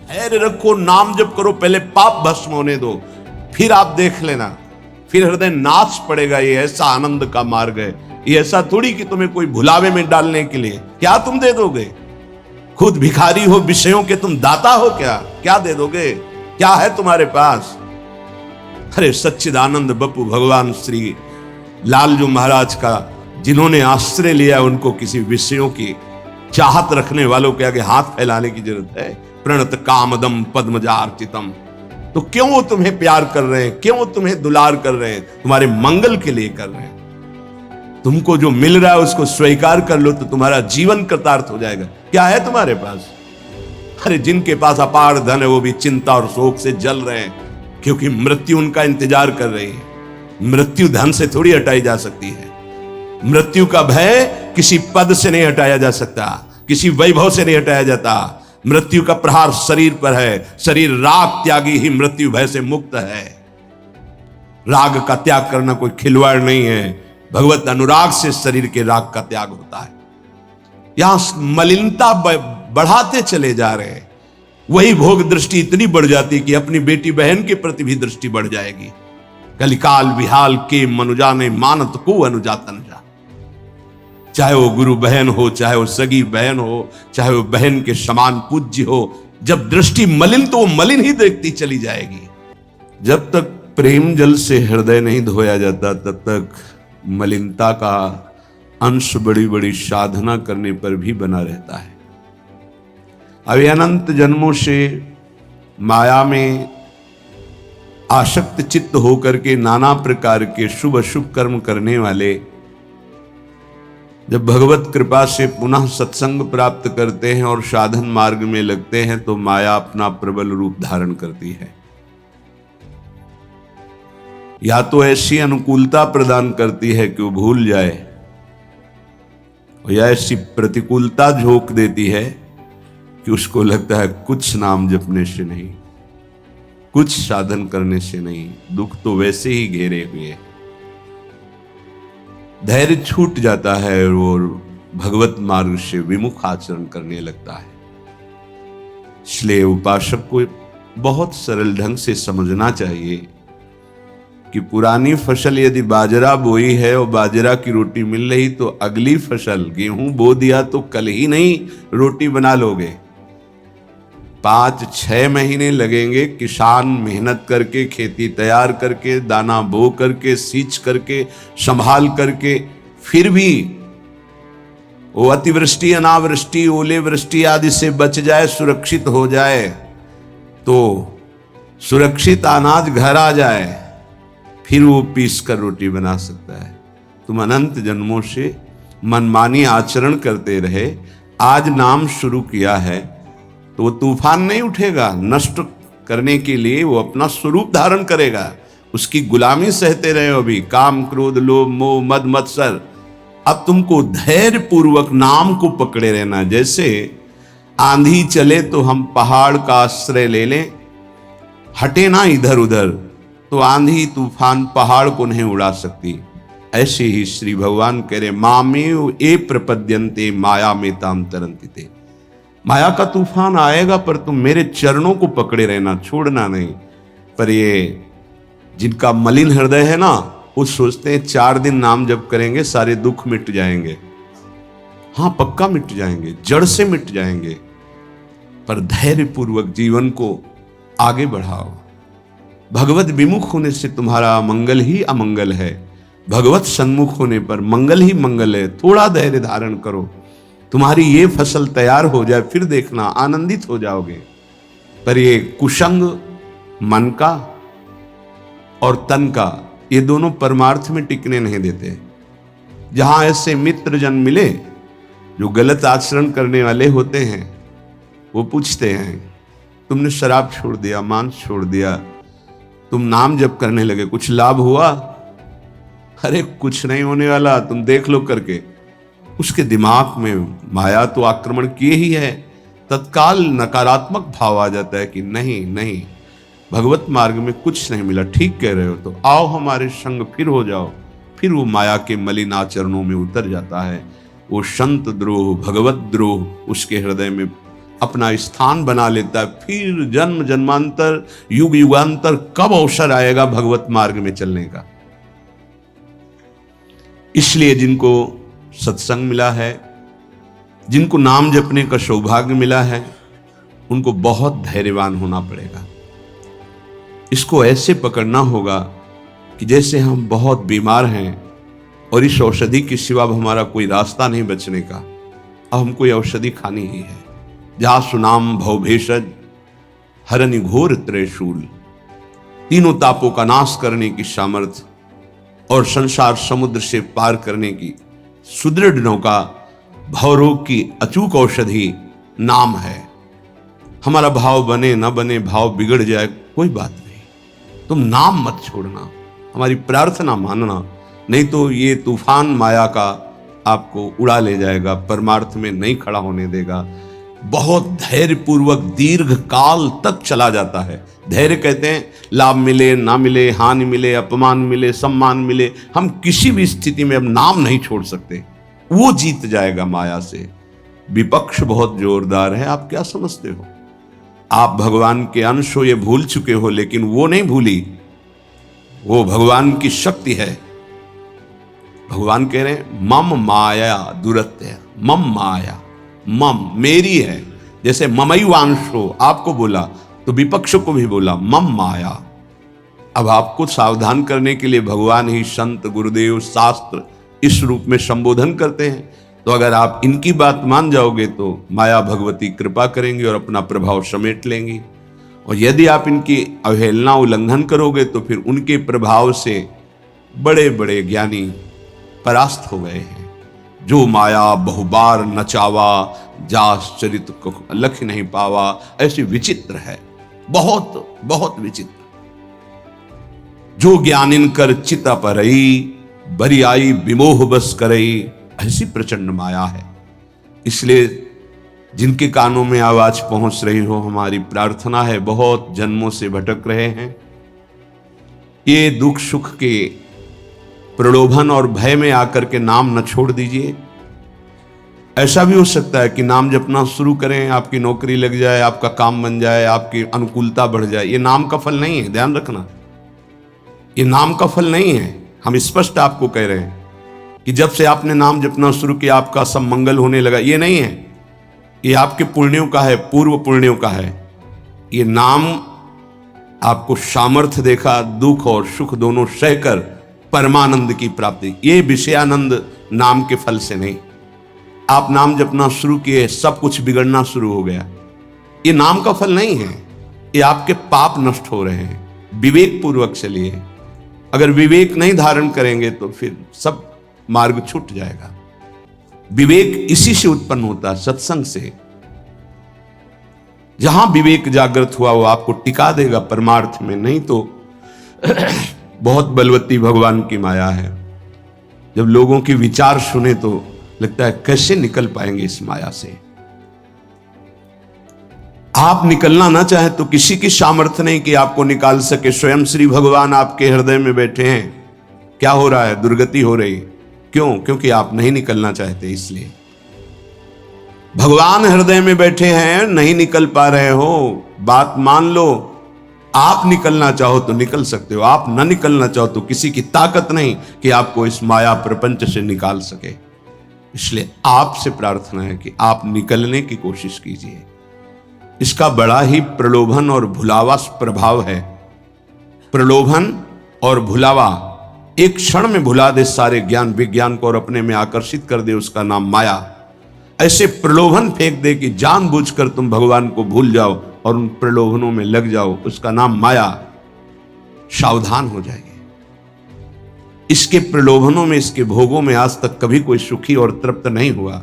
धैर्य रखो, नाम जप करो, पहले पाप भस्म होने दो, फिर आप देख लेना, फिर हृदय नाच पड़ेगा। ये ऐसा आनंद का मार्ग है, ये ऐसा थोड़ी कि तुम्हें कोई भुलावे में डालने के लिए। क्या तुम दे दोगे? खुद भिखारी हो विषयों के, तुम दाता हो क्या? क्या दे दोगे? क्या है तुम्हारे पास? अरे सच्चिदानंद बप्पू भगवान श्री लालजू महाराज का जिन्होंने आश्रय लिया, उनको किसी विषयों की चाहत रखने वालों के आगे हाथ फैलाने की जरूरत है? प्रणत कामदम पद्मजार्चितम। तो क्यों वो तुम्हें प्यार कर रहे हैं, क्यों तुम्हें दुलार कर रहे हैं? तुम्हारे मंगल के लिए कर रहे हैं। तुमको जो मिल रहा है उसको स्वीकार कर लो तो तुम्हारा जीवन कृतार्थ हो जाएगा। क्या है तुम्हारे पास? अरे जिनके पास अपार धन है वो भी चिंता और शोक से जल रहे हैं, क्योंकि मृत्यु उनका इंतजार कर रही है। मृत्यु धन से थोड़ी हटाई जा सकती है। मृत्यु का भय किसी पद से नहीं हटाया जा सकता, किसी वैभव से नहीं हटाया जाता। मृत्यु का प्रहार शरीर पर है। शरीर राग त्यागी ही मृत्यु भय से मुक्त है। राग का त्याग करना कोई खिलवाड़ नहीं है। भगवत अनुराग से शरीर के राग का त्याग होता है। यहां मलिनता बढ़ाते चले जा रहे हैं, वही भोग दृष्टि इतनी बढ़ जाती कि अपनी बेटी बहन के प्रति भी दृष्टि बढ़ जाएगी। कलिकाल विहाल के मनुजा ने मानत को अनुजातन जा। चाहे वो गुरु बहन हो, चाहे वो सगी बहन हो, चाहे वो बहन के समान पूज्य हो, जब दृष्टि मलिन तो वो मलिन ही देखती चली जाएगी। जब तक प्रेम जल से हृदय नहीं धोया जाता तब तक मलिनता का अंश बड़ी बड़ी साधना करने पर भी बना रहता है। अभी अनंत जन्मों से माया में आसक्त चित्त होकर के नाना प्रकार के शुभ अशुभ कर्म करने वाले जब भगवत कृपा से पुनः सत्संग प्राप्त करते हैं और साधन मार्ग में लगते हैं तो माया अपना प्रबल रूप धारण करती है। या तो ऐसी अनुकूलता प्रदान करती है कि वो भूल जाए, या ऐसी प्रतिकूलता झोंक देती है कि उसको लगता है कुछ नाम जपने से नहीं, कुछ साधन करने से नहीं, दुख तो वैसे ही घेरे हुए। धैर्य छूट जाता है और भगवत मार्ग से विमुख आचरण करने लगता है। इसलिए उपासक को बहुत सरल ढंग से समझना चाहिए कि पुरानी फसल यदि बाजरा बोई है और बाजरा की रोटी मिल रही तो अगली फसल गेहूं बो दिया तो कल ही नहीं रोटी बना लोगे। 5-6 महीने लगेंगे किसान मेहनत करके, खेती तैयार करके, दाना बो करके, सींच करके, संभाल करके, फिर भी वो अतिवृष्टि, अनावृष्टि, ओले वृष्टि आदि से बच जाए, सुरक्षित हो जाए, तो सुरक्षित अनाज घर आ जाए, फिर वो पीस कर रोटी बना सकता है। तुम अनंत जन्मों से मनमानी आचरण करते रहे, आज नाम शुरू किया है तो वो तूफान नहीं उठेगा, नष्ट करने के लिए वो अपना स्वरूप धारण करेगा। उसकी गुलामी सहते रहे हो अभी, काम क्रोध लोभ मोह मद मत्सर। अब तुमको धैर्य पूर्वक नाम को पकड़े रहना। जैसे आंधी चले तो हम पहाड़ का आश्रय ले लें, हटे ना इधर उधर, तो आंधी तूफान पहाड़ को नहीं उड़ा सकती। ऐसे ही श्री भगवान कह रहे मामेव ए प्रपद्यन्ते माया में ताम तरंतिते। माया का तूफान आएगा पर तुम मेरे चरणों को पकड़े रहना, छोड़ना नहीं। पर ये जिनका मलिन हृदय है ना, वो सोचते हैं 4 दिन नाम जप करेंगे सारे दुख मिट जाएंगे। हाँ पक्का मिट जाएंगे, जड़ से मिट जाएंगे, पर धैर्य पूर्वक जीवन को आगे बढ़ाओ। भगवत विमुख होने से तुम्हारा मंगल ही अमंगल है, भगवत सन्मुख होने पर मंगल ही मंगल है। थोड़ा धैर्य धारण करो, तुम्हारी ये फसल तैयार हो जाए, फिर देखना आनंदित हो जाओगे। पर ये कुसंग मन का और तन का, ये दोनों परमार्थ में टिकने नहीं देते। जहां ऐसे मित्र जन मिले जो गलत आचरण करने वाले होते हैं, वो पूछते हैं तुमने शराब छोड़ दिया, मांस छोड़ दिया, तुम नाम जप करने लगे, कुछ लाभ हुआ? अरे कुछ नहीं होने वाला, तुम देख लो करके। उसके दिमाग में माया तो आक्रमण किए ही है, तत्काल नकारात्मक भाव आ जाता है कि नहीं नहीं, भगवत मार्ग में कुछ नहीं मिला, ठीक कह रहे हो, तो आओ हमारे संग फिर हो जाओ। फिर वो माया के मलिन आचरणों में उतर जाता है। वो संत द्रोह, भगवत द्रोह उसके हृदय में अपना स्थान बना लेता है। फिर जन्म जन्मांतर युग युगांतर कब अवसर आएगा भगवत मार्ग में चलने का। इसलिए जिनको सत्संग मिला है, जिनको नाम जपने का सौभाग्य मिला है, उनको बहुत धैर्यवान होना पड़ेगा। इसको ऐसे पकड़ना होगा कि जैसे हम बहुत बीमार हैं और इस औषधि के सिवा हमारा कोई रास्ता नहीं बचने का, अब हमको ये औषधि खानी ही है। जहाँ सुनाम भव भेषज हरनि घोर त्रिशूल, तीनों तापों का नाश करने की सामर्थ्य और संसार समुद्र से पार करने की सुदृढ़ नौका, भवरोग की अचूक औषधि नाम है। हमारा भाव बने न बने, भाव बिगड़ जाए, कोई बात नहीं, तुम नाम मत छोड़ना, हमारी प्रार्थना मानना, नहीं तो ये तूफान माया का आपको उड़ा ले जाएगा, परमार्थ में नहीं खड़ा होने देगा। बहुत धैर्यपूर्वक दीर्घ काल तक चला जाता है। धैर्य कहते हैं लाभ मिले ना मिले, हानि मिले, अपमान मिले, सम्मान मिले, हम किसी भी स्थिति में अब नाम नहीं छोड़ सकते, वो जीत जाएगा माया से। विपक्ष बहुत जोरदार है, आप क्या समझते हो? आप भगवान के अंश हो, ये भूल चुके हो, लेकिन वो नहीं भूली, वो भगवान की शक्ति है। भगवान कह रहे हैं मम माया दुरत्य, मम माया, मम मेरी है। जैसे ममैवांशो आपको बोला तो विपक्ष को भी बोला मम माया। अब आपको सावधान करने के लिए भगवान ही संत गुरुदेव शास्त्र इस रूप में संबोधन करते हैं। तो अगर आप इनकी बात मान जाओगे तो माया भगवती कृपा करेंगे और अपना प्रभाव समेट लेंगी, और यदि आप इनकी अवहेलना उल्लंघन करोगे तो फिर उनके प्रभाव से बड़े बड़े ज्ञानी परास्त हो गए हैं। जो माया बहुबार नचावा, जास चरित को लख नहीं पावा, ऐसी विचित्र है, बहुत बहुत विचित्र। जो ज्ञानिन कर चिता परई, बरी आई विमोह बस करई, ऐसी प्रचंड माया है। इसलिए जिनके कानों में आवाज पहुंच रही हो, हमारी प्रार्थना है, बहुत जन्मों से भटक रहे हैं, ये दुख सुख के प्रलोभन और भय में आकर के नाम न छोड़ दीजिए। ऐसा भी हो सकता है कि नाम जपना शुरू करें, आपकी नौकरी लग जाए, आपका काम बन जाए, आपकी अनुकूलता बढ़ जाए। ये नाम का फल नहीं है, ध्यान रखना, ये नाम का फल नहीं है। हम स्पष्ट आपको कह रहे हैं कि जब से आपने नाम जपना शुरू किया आपका सब मंगल होने लगा, ये नहीं है। ये आपके पुण्यों का है, पूर्व पुण्यों का है। ये नाम आपको सामर्थ्य देखा, दुख और सुख दोनों सहकर परमानंद की प्राप्ति, ये विषयानंद नाम के फल से नहीं। आप नाम जपना शुरू किए, सब कुछ बिगड़ना शुरू हो गया, ये नाम का फल नहीं है, ये आपके पाप नष्ट हो रहे हैं। विवेक पूर्वक चलिए, अगर विवेक नहीं धारण करेंगे तो फिर सब मार्ग छूट जाएगा। विवेक इसी से उत्पन्न होता है, सत्संग से। जहां विवेक जागृत हुआ वो आपको टिका देगा परमार्थ में, नहीं तो बहुत बलवती भगवान की माया है। जब लोगों के विचार सुने तो लगता है कैसे निकल पाएंगे इस माया से। आप निकलना ना चाहे तो किसी की सामर्थ्य नहीं कि आपको निकाल सके। स्वयं श्री भगवान आपके हृदय में बैठे हैं। क्या हो रहा है? दुर्गति हो रही। क्यों? क्योंकि आप नहीं निकलना चाहते, इसलिए। भगवान हृदय में बैठे हैं, नहीं निकल पा रहे हो, बात मान लो। आप निकलना चाहो तो निकल सकते हो, आप न निकलना चाहो तो किसी की ताकत नहीं कि आपको इस माया प्रपंच से निकाल सके। इसलिए आपसे प्रार्थना है कि आप निकलने की कोशिश कीजिए। इसका बड़ा ही प्रलोभन और भुलावा प्रभाव है। प्रलोभन और भुलावा एक क्षण में भुला दे सारे ज्ञान विज्ञान को और अपने में आकर्षित कर दे, उसका नाम माया। ऐसे प्रलोभन फेंक दे कि जानबूझकर तुम भगवान को भूल जाओ और उन प्रलोभनों में लग जाओ, उसका नाम माया। सावधान हो जाइए। इसके प्रलोभनों में, इसके भोगों में आज तक कभी कोई सुखी और तृप्त नहीं हुआ।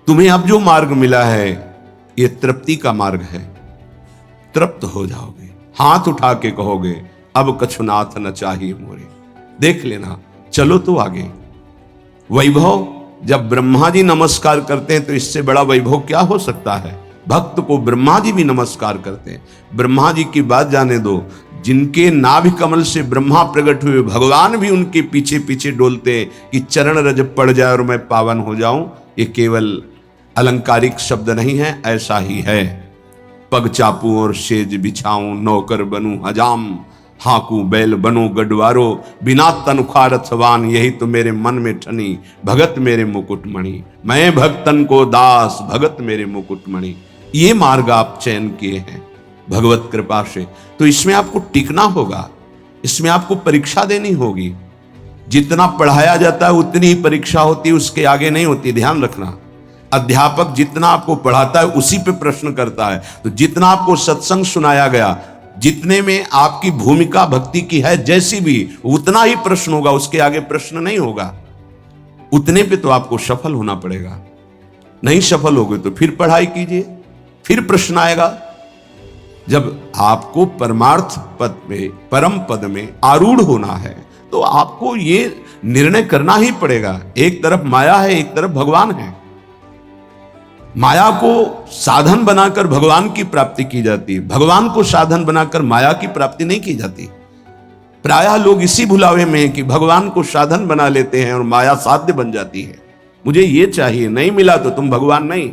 तुम्हें अब जो मार्ग मिला है ये तृप्ति का मार्ग है। तृप्त हो जाओगे, हाथ उठा के कहोगे अब कछुनाथ न चाहिए मोरे। देख लेना, चलो तो आगे। वैभव, जब ब्रह्मा जी नमस्कार करते हैं तो इससे बड़ा वैभव क्या हो सकता है। भक्त को ब्रह्मा जी भी नमस्कार करते हैं। ब्रह्मा जी की बात जाने दो, जिनके नाभि कमल से ब्रह्मा प्रकट हुए, भगवान भी उनके पीछे पीछे डोलते हैं कि चरण रज पड़ जाए और मैं पावन हो जाऊं। ये केवल अलंकारिक शब्द नहीं है, ऐसा ही है। पग चापू और सेज बिछाऊं, नौकर बनूं हजाम, हाकू बैल बनो गडवारो, बिना तनख्वाह रथवान, यही तो मेरे मन में ठनी, भगत मेरे मुकुटमणि। मैं भक्तन को दास, भगत मेरे मुकुटमणि। ये मार्ग आप चयन किए हैं भगवत कृपा से, तो इसमें आपको टिकना होगा, इसमें आपको परीक्षा देनी होगी। जितना पढ़ाया जाता है उतनी ही परीक्षा होती है, उसके आगे नहीं होती, ध्यान रखना। अध्यापक जितना आपको पढ़ाता है उसी पे प्रश्न करता है। तो जितना आपको सत्संग सुनाया गया, जितने में आपकी भूमिका भक्ति की है जैसी भी, उतना ही प्रश्न होगा, उसके आगे प्रश्न नहीं होगा। उतने पे तो आपको सफल होना पड़ेगा। नहीं सफल होगे तो फिर पढ़ाई कीजिए, फिर प्रश्न आएगा। जब आपको परमार्थ पद में, परम पद में आरूढ़ होना है, तो आपको ये निर्णय करना ही पड़ेगा। एक तरफ माया है, एक तरफ भगवान है। माया को साधन बनाकर भगवान की प्राप्ति की जाती है, भगवान को साधन बनाकर माया की प्राप्ति नहीं की जाती। प्रायः लोग इसी भुलावे में हैं कि भगवान को साधन बना लेते हैं और माया साध्य बन जाती है। मुझे ये चाहिए, नहीं मिला तो तुम भगवान नहीं।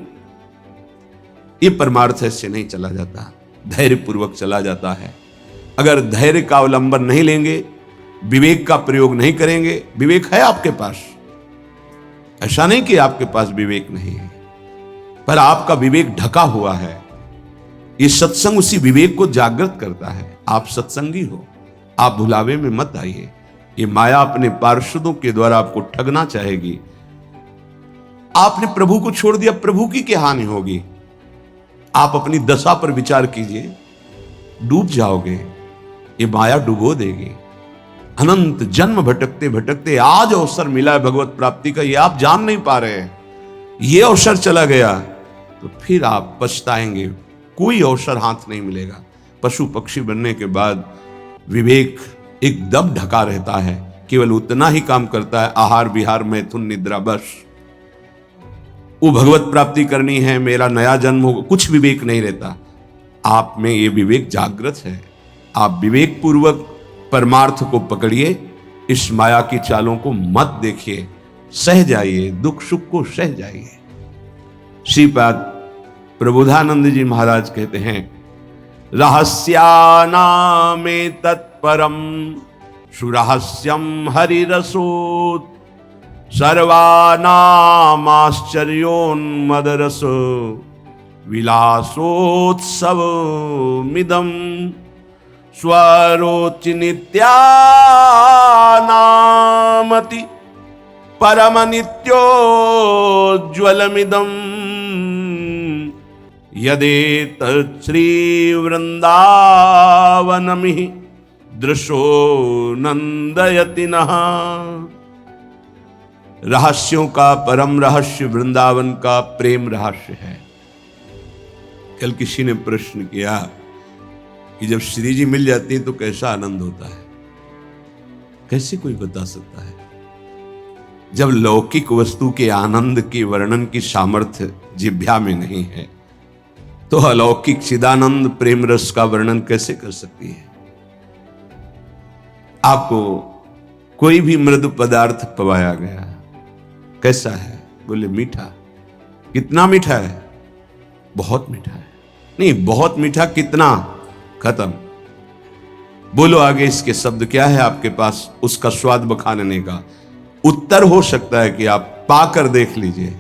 ये परमार्थ से नहीं चला जाता, धैर्य पूर्वक चला जाता है। अगर धैर्य का अवलंबन नहीं लेंगे, विवेक का प्रयोग नहीं करेंगे, विवेक है आपके पास, ऐसा नहीं कि आपके पास विवेक नहीं है, पर आपका विवेक ढका हुआ है। ये सत्संग उसी विवेक को जागृत करता है। आप सत्संगी हो, आप भुलावे में मत आइए। ये माया अपने पार्षदों के द्वारा आपको ठगना चाहेगी। आपने प्रभु को छोड़ दिया, प्रभु की क्या हानि होगी? आप अपनी दशा पर विचार कीजिए, डूब जाओगे। ये माया डुबो देगी। अनंत जन्म भटकते भटकते आज अवसर मिला है भगवत प्राप्ति का, ये आप जान नहीं पा रहे हैं। ये अवसर चला गया तो फिर आप पछताएंगे, कोई अवसर हाथ नहीं मिलेगा। पशु पक्षी बनने के बाद विवेक एकदम ढका रहता है, केवल उतना ही काम करता है, आहार विहार मैथुन निद्रा, बस। वो भगवत प्राप्ति करनी है, मेरा नया जन्म होगा, कुछ विवेक नहीं रहता। आप में ये विवेक जागृत है। आप विवेक पूर्वक परमार्थ को पकड़िए, इस माया की चालों को मत देखिए, सह जाइए, दुख सुख को सह जाइए। श्रीपाद प्रबोधानंद जी महाराज कहते हैं, रहस्यानामे तत्परम सुरहस्यम हरिरसोत, सर्वानामाश्चर्योन्मदरस विलासोत्सवमिदं स्वरोचि नित्यानामति परम नित्योज्ज्वलमिदम् यदेतत् श्री वृंदावनमिह दृशो नंदयति नः। रहस्यों का परम रहस्य वृंदावन का प्रेम रहस्य है। कल किसी ने प्रश्न किया कि जब श्री जी मिल जाती है तो कैसा आनंद होता है? कैसे कोई बता सकता है? जब लौकिक वस्तु के आनंद के वर्णन की सामर्थ्य जिह्वा में नहीं है, तो अलौकिक चिदानंद प्रेम रस का वर्णन कैसे कर सकती है? आपको कोई भी मृदु पदार्थ पवाया गया, कैसा है? बोले मीठा। कितना मीठा है? बहुत मीठा है। नहीं, बहुत मीठा कितना? खत्म। बोलो आगे इसके शब्द क्या है आपके पास उसका स्वाद बखानने का? उत्तर हो सकता है कि आप पाकर देख लीजिए,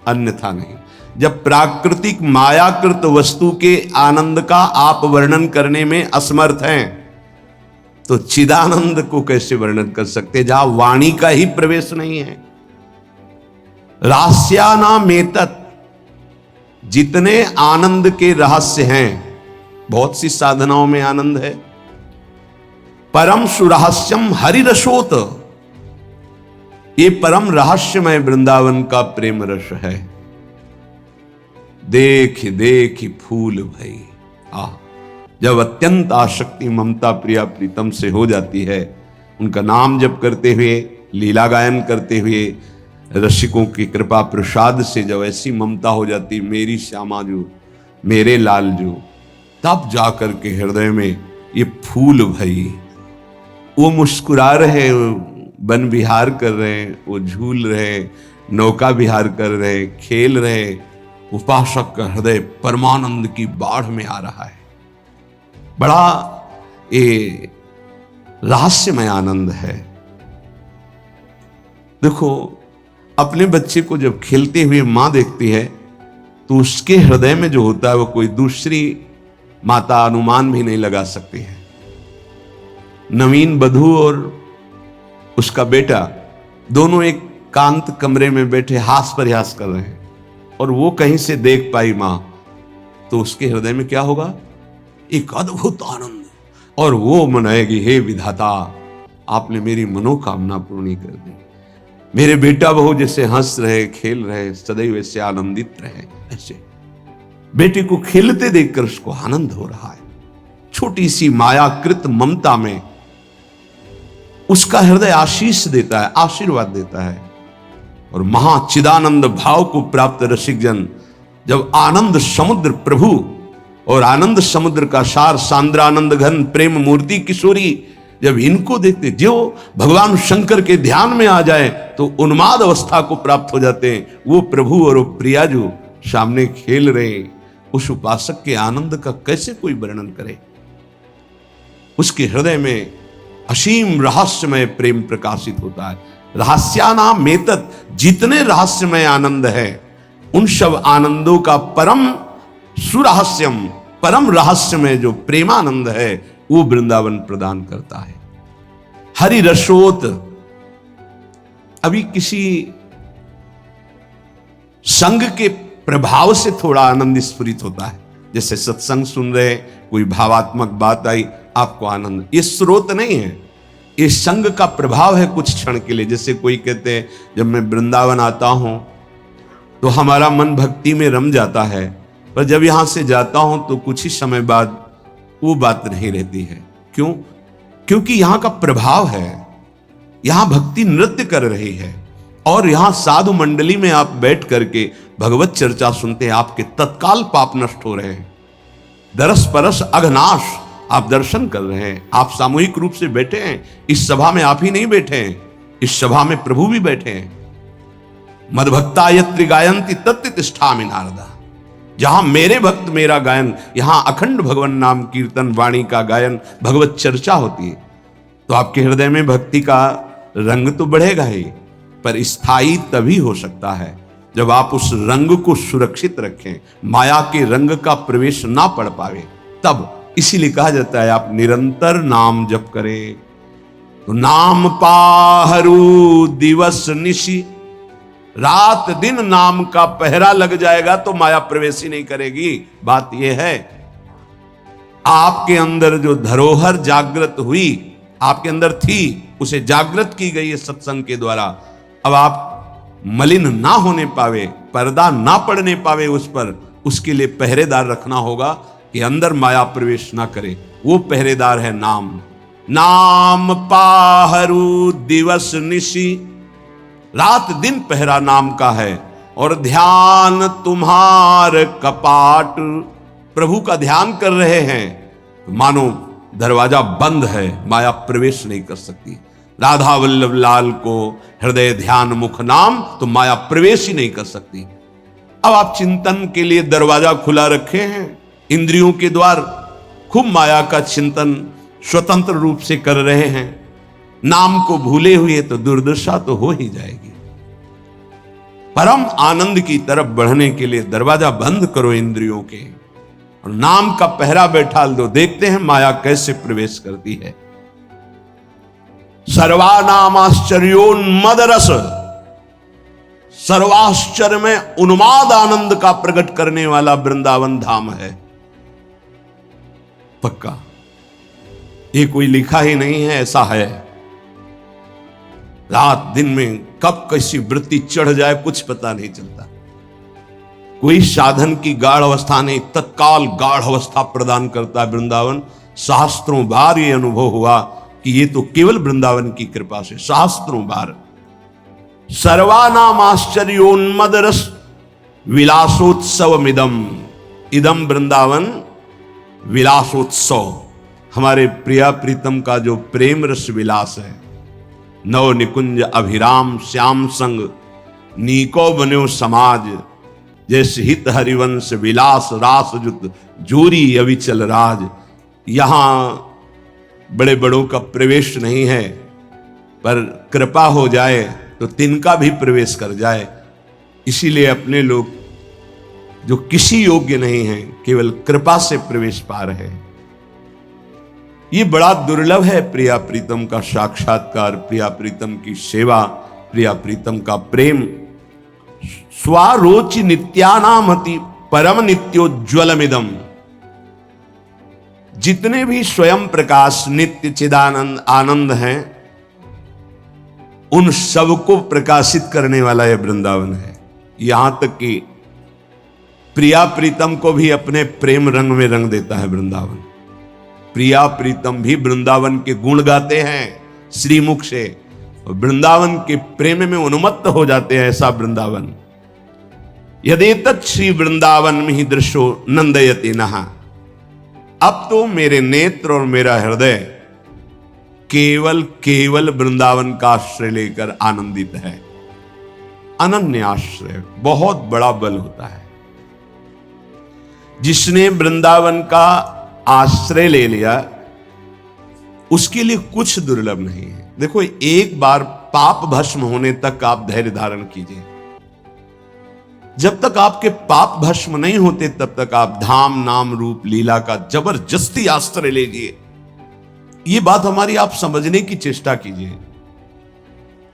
अन्यथा नहीं। जब प्राकृतिक मायाकृत वस्तु के आनंद का आप वर्णन करने में असमर्थ हैं, तो चिदानंद को कैसे वर्णन कर सकते, जहां वाणी का ही प्रवेश नहीं है? रहस्यानामेतत्, जितने आनंद के रहस्य हैं, बहुत सी साधनाओं में आनंद है। परम सुरहस्यम हरिरसोत, ये परम रहस्यमय वृंदावन का प्रेम रस है। देख देख फूल भई। जब अत्यंत आसक्ति ममता प्रिया प्रीतम से हो जाती है, उनका नाम जप करते हुए, लीला गायन करते हुए, रसिकों की कृपा प्रसाद से जब ऐसी ममता हो जाती, मेरी श्यामा जो, मेरे लाल जो, तब जाकर के हृदय में ये फूल भई। वो मुस्कुरा रहे, वन विहार कर रहे, वो झूल रहे, नौका विहार कर रहे, खेल रहे, उपासक का हृदय परमानंद की बाढ़ में आ रहा है। बड़ा ये रहस्यमय आनंद है। देखो, अपने बच्चे को जब खेलते हुए मां देखती है तो उसके हृदय में जो होता है वो कोई दूसरी माता अनुमान भी नहीं लगा सकती है। नवीन बधू और उसका बेटा दोनों एक कांत कमरे में बैठे हास प्रयास कर रहे हैं, और वो कहीं से देख पाई मां तो उसके हृदय में क्या होगा? एक अद्भुत आनंद, और वो मनाएगी, हे विधाता, आपने मेरी मनोकामना पूर्ण कर दी। मेरे बेटा बहू जैसे हंस रहे, खेल रहे, सदैव ऐसे आनंदित रहे। ऐसे बेटे को खेलते देखकर उसको आनंद हो रहा है। छोटी सी मायाकृत ममता में उसका हृदय आशीष देता है, आशीर्वाद देता है। और महाचिदानंद भाव को प्राप्त रसिक जन जब आनंद समुद्र प्रभु और आनंद समुद्र का सार सांद्रानंद घन प्रेम मूर्ति किशोरी जब इनको देखते, जो भगवान शंकर के ध्यान में आ जाए तो उन्माद अवस्था को प्राप्त हो जाते हैं। वो प्रभु और वो प्रिया जो सामने खेल रहे हैं, उस उपासक के आनंद का कैसे कोई वर्णन करे। उसके हृदय में असीम रहस्यमय प्रेम प्रकाशित होता है। रहस्यानाम एतत्, जितने रहस्यमय आनंद है उन सब आनंदों का परम सुरहस्यम, परम रहस्यमय जो प्रेमानंद है वो वृंदावन प्रदान करता है। हरि रसोत, अभी किसी संग के प्रभाव से थोड़ा आनंद स्फुरित होता है। जैसे सत्संग सुन रहे, कोई भावात्मक बात आई, आपको आनंद, ये स्रोत नहीं है, ये संग का प्रभाव है कुछ क्षण के लिए। जैसे कोई कहते हैं जब मैं वृंदावन आता हूं तो हमारा मन भक्ति में रम जाता है, पर जब यहां से जाता हूं तो कुछ ही समय बाद वो बात नहीं रहती है। क्यों? क्योंकि यहां का प्रभाव है, यहां भक्ति नृत्य कर रही है, और यहां साधु मंडली में आप बैठ करके भगवत चर्चा सुनते हैं, आपके तत्काल पाप नष्ट हो रहे हैं। दरस परस अघनाश, आप दर्शन कर रहे हैं। आप सामूहिक रूप से बैठे हैं, इस सभा में आप ही नहीं बैठे हैं, इस सभा में प्रभु भी बैठे हैं। मदभक्ता यत्र गायन्ति तत्र तिष्ठामि नारदा, जहां मेरे भक्त मेरा गायन, यहां अखंड भगवान नाम कीर्तन वाणी का गायन, भगवत चर्चा होती है, तो आपके हृदय में भक्ति का रंग तो बढ़ेगा ही, पर स्थायी तभी हो सकता है जब आप उस रंग को सुरक्षित रखें, माया के रंग का प्रवेश ना पड़ पावे तब। इसीलिए कहा जाता है आप निरंतर नाम जप करें तो नाम पाहरू दिवस निशि, रात दिन नाम का पहरा लग जाएगा तो माया प्रवेश ही नहीं करेगी। बात यह है, आपके अंदर जो धरोहर जागृत हुई, आपके अंदर थी, उसे जागृत की गई है सत्संग के द्वारा। अब आप मलिन ना होने पावे, पर्दा ना पड़ने पावे उस पर, उसके लिए पहरेदार रखना होगा कि अंदर माया प्रवेश ना करे। वो पहरेदार है नाम। नाम पाहरू दिवस निशि, रात दिन पहरा नाम का है। और ध्यान तुम्हार कपाट, प्रभु का ध्यान कर रहे हैं तो मानो दरवाजा बंद है, माया प्रवेश नहीं कर सकती। राधा वल्लभ लाल को हृदय ध्यान मुख नाम, तो माया प्रवेश ही नहीं कर सकती। अब आप चिंतन के लिए दरवाजा खुला रखे हैं, इंद्रियों के द्वार, खूब माया का चिंतन स्वतंत्र रूप से कर रहे हैं। नाम को भूले हुए तो दुर्दशा तो हो ही जाएगी। परम आनंद की तरफ बढ़ने के लिए दरवाजा बंद करो इंद्रियों के, और नाम का पहरा बैठा दो। देखते हैं माया कैसे प्रवेश करती है। सर्वानामाश्चर्योन्मद रस, सर्वाश्चर्य में उन्माद आनंद का प्रकट करने वाला वृंदावन धाम है। पक्का ये कोई लिखा ही नहीं है, ऐसा है। रात दिन में कब कैसी वृत्ति चढ़ जाए कुछ पता नहीं चलता। कोई साधन की गाढ़ अवस्था नहीं, तत्काल गाढ़ अवस्था प्रदान करता है वृंदावन। शास्त्रों बार ये अनुभव हुआ कि ये तो केवल वृंदावन की कृपा से, शास्त्रों बार। सर्वानाम आश्चर्योन्मद रस विलासोत्सवमिदम, इदम वृंदावन विलासोत्सव, हमारे प्रिया प्रीतम का जो प्रेम रस विलास है। नव निकुंज अभिराम श्याम संग नीको बन्यो समाज, जैसे हित हरिवंश विलास रास जुत जोरी अविचल राज। यहां बड़े बड़ों का प्रवेश नहीं है, पर कृपा हो जाए तो तिनका भी प्रवेश कर जाए। इसीलिए अपने लोग जो किसी योग्य नहीं हैं, केवल कृपा से प्रवेश पा रहे हैं। ये बड़ा दुर्लभ है प्रिया प्रीतम का साक्षात्कार, प्रिया प्रीतम की सेवा, प्रिया प्रीतम का प्रेम। स्वारोचि नित्यानामति परम नित्योज्वलमिदम। जितने भी स्वयं प्रकाश नित्य चिदानंद आनंद हैं, उन सबको प्रकाशित करने वाला यह वृंदावन है। यहां तक कि प्रिया प्रीतम को भी अपने प्रेम रंग में रंग देता है वृंदावन। प्रिया प्रीतम भी वृंदावन के गुण गाते हैं श्रीमुख से, और वृंदावन के प्रेम में उन्मत्त हो जाते हैं। ऐसा वृंदावन यदेतत् श्री वृंदावन में ही दृश्यो नंदयति नहा। अब तो मेरे नेत्र और मेरा हृदय केवल केवल वृंदावन का आश्रय लेकर आनंदित है। अनन्य आश्रय बहुत बड़ा बल होता है। जिसने वृंदावन का आश्रय ले लिया, उसके लिए कुछ दुर्लभ नहीं है। देखो, एक बार पाप भस्म होने तक आप धैर्य धारण कीजिए। जब तक आपके पाप भस्म नहीं होते, तब तक आप धाम नाम रूप लीला का जबरदस्ती आश्रय लीजिए। ये बात हमारी आप समझने की चेष्टा कीजिए।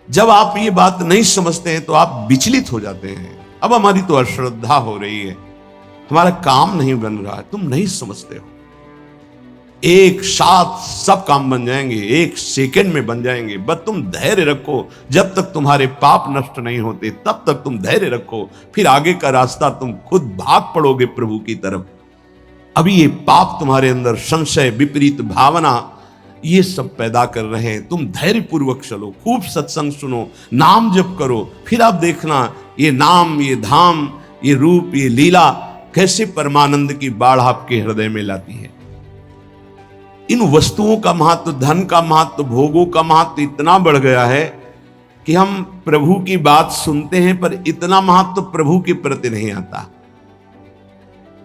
जब आप ये बात नहीं समझते हैं तो आप विचलित हो जाते हैं। अब हमारी तो अश्रद्धा हो रही है, हमारा काम नहीं बन रहा है। तुम नहीं समझते हो, एक साथ सब काम बन जाएंगे, एक सेकंड में बन जाएंगे। बस तुम धैर्य रखो। जब तक तुम्हारे पाप नष्ट नहीं होते, तब तक तुम धैर्य रखो। फिर आगे का रास्ता तुम खुद भाग पड़ोगे प्रभु की तरफ। अभी ये पाप तुम्हारे अंदर संशय, विपरीत भावना, ये सब पैदा कर रहे हैं। तुम धैर्य पूर्वक चलो, खूब सत्संग सुनो, नाम जप करो। फिर आप देखना ये नाम, ये धाम, ये रूप, ये लीला कैसे परमानंद की बाढ़ आपके हृदय में लाती है। इन वस्तुओं का महत्व, धन का महत्व, भोगों का महत्व इतना बढ़ गया है कि हम प्रभु की बात सुनते हैं, पर इतना महत्व प्रभु के प्रति नहीं आता।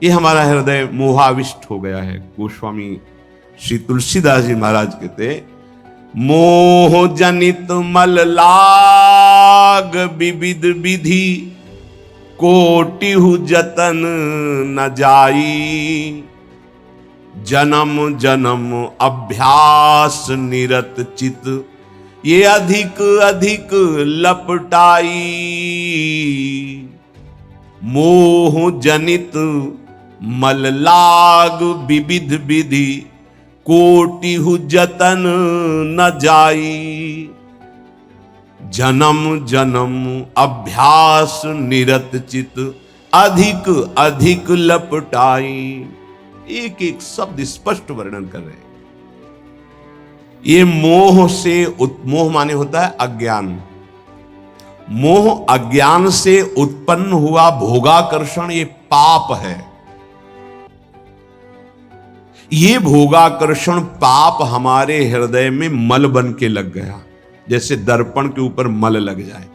ये हमारा हृदय मोहाविष्ट हो गया है। गोस्वामी श्री तुलसीदास जी महाराज कहते, मोह जनित मल लाग विविध विधि, कोटिहु जतन न जाई, जन्म जन्म अभ्यास निरत चित, ये अधिक अधिक लपटाई। मोह जनित मल लाग विविध विधि, कोटिहु जतन न जाई, जन्म जन्म अभ्यास निरत चित, अधिक अधिक लपटाई। एक एक शब्द स्पष्ट वर्णन कर रहे हैं। ये मोह से, मोह माने होता है अज्ञान। मोह अज्ञान से उत्पन्न हुआ भोगाकर्षण, ये पाप है। ये भोगाकर्षण पाप हमारे हृदय में मल बन के लग गया, जैसे दर्पण के ऊपर मल लग जाए।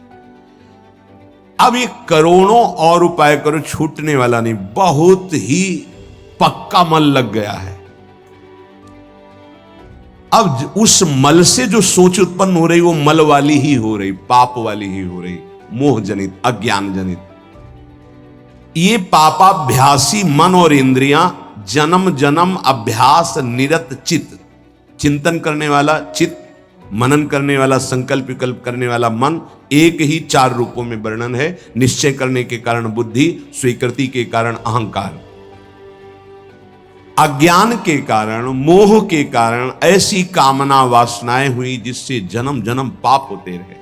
अब ये करोड़ों और उपाय करो, छूटने वाला नहीं। बहुत ही पक्का मल लग गया है। अब उस मल से जो सोच उत्पन्न हो रही, वो मल वाली ही हो रही, पाप वाली ही हो रही, मोह जनित, अज्ञान जनित। ये पापाभ्यासी मन और इंद्रियां जन्म जन्म अभ्यास निरत चित्त, चिंतन करने वाला चित्त, मनन करने वाला, संकल्प विकल्प करने वाला मन, एक ही 4 रूपों में वर्णन है। निश्चय करने के कारण बुद्धि, स्वीकृति के कारण अहंकार, अज्ञान के कारण, मोह के कारण ऐसी कामना वासनाएं हुई जिससे जन्म जन्म पाप होते रहे।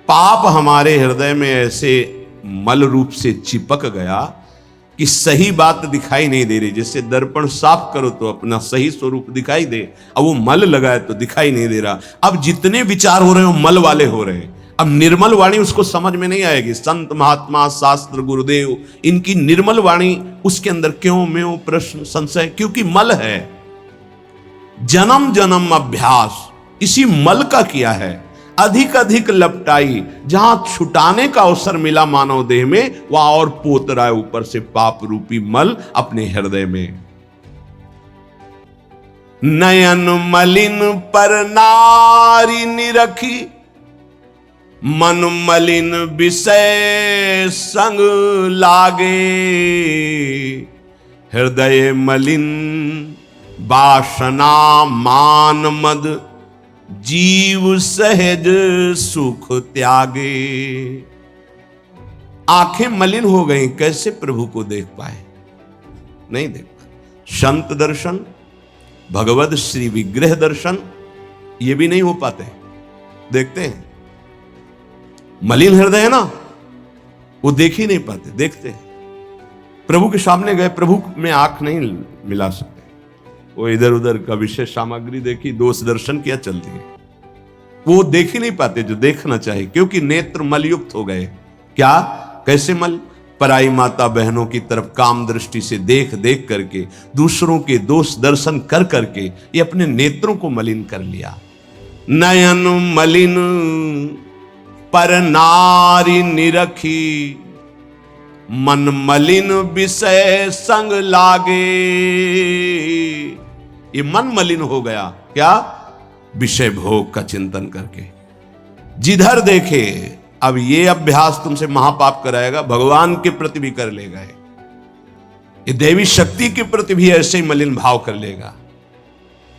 पाप हमारे हृदय में ऐसे मल रूप से चिपक गया कि सही बात दिखाई नहीं दे रही। जैसे दर्पण साफ करो तो अपना सही स्वरूप दिखाई दे, अब वो मल लगा है तो दिखाई नहीं दे रहा। अब जितने विचार हो रहे हो मल वाले हो रहे हैं। अब निर्मल वाणी उसको समझ में नहीं आएगी। संत महात्मा शास्त्र गुरुदेव, इनकी निर्मल वाणी, उसके अंदर क्यों म्यों प्रश्न संशय, क्योंकि मल है। जन्म जन्म अभ्यास इसी मल का किया है। अधिक अधिक लपटाई, जहां छुटाने का अवसर मिला मानव देह में, वहां और पोत रहा है ऊपर से पाप रूपी मल अपने हृदय में। नयन मलिन पर नारी निरखी, मन मलिन विषय संग लागे, हृदय मलिन वासना मान मद, जीव सहज सुख त्यागे। आंखें मलिन हो गई, कैसे प्रभु को देख पाए? नहीं देख पाए। संत दर्शन, भगवत श्री विग्रह दर्शन, ये भी नहीं हो पाते। देखते हैं, मलिन हृदय है ना, वो देख ही नहीं पाते। देखते हैं, प्रभु के सामने गए, प्रभु में आंख नहीं मिला सकते, वो इधर उधर का विषय सामग्री देखी, दोष दर्शन किया, चलती है। वो देख ही नहीं पाते जो देखना चाहिए, क्योंकि नेत्र मलयुक्त हो गए। क्या? कैसे मल? पराई माता बहनों की तरफ काम दृष्टि से देख देख करके, दूसरों के दोष दर्शन कर करके ये अपने नेत्रों को मलिन कर लिया। नयन मलिन पर नारी निरखी, मन मलिन विषय संग लागे। ये मन मलिन हो गया। क्या? विषय भोग का चिंतन करके, जिधर देखे। अब ये अभ्यास तुमसे महापाप कराएगा, भगवान के प्रति भी कर लेगा, ये देवी शक्ति के प्रति भी ऐसे ही मलिन भाव कर लेगा।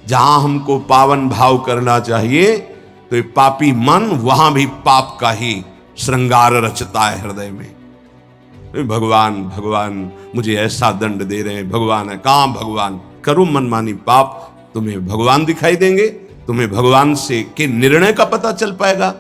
जहां हमको पावन भाव करना चाहिए, तो ये पापी मन वहां भी पाप का ही श्रृंगार रचता है हृदय में। भगवान भगवान मुझे ऐसा दंड दे रहे हैं, भगवान है। कहां भगवान? करो मनमानी पाप, तुम्हें भगवान दिखाई देंगे, तुम्हें भगवान से के निर्णय का पता चल पाएगा।